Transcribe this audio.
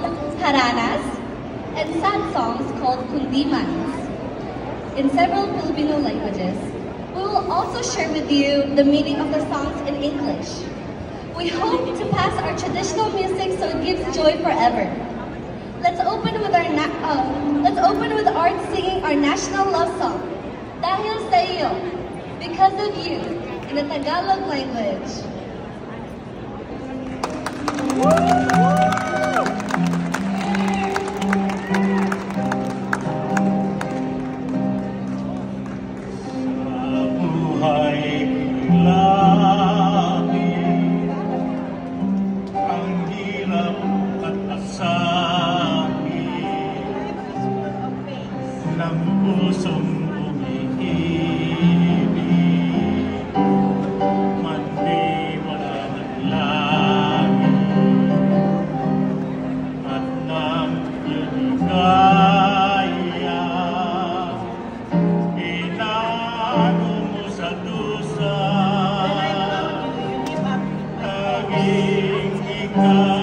called haranas and sad songs called kundimans in several Filipino languages. We will also share with you the meaning of the songs in English. We hope to pass our traditional music so it gives joy forever. Let's open with Art singing our national love song, Dahil sa iyo, Because of You, in the Tagalog language. God.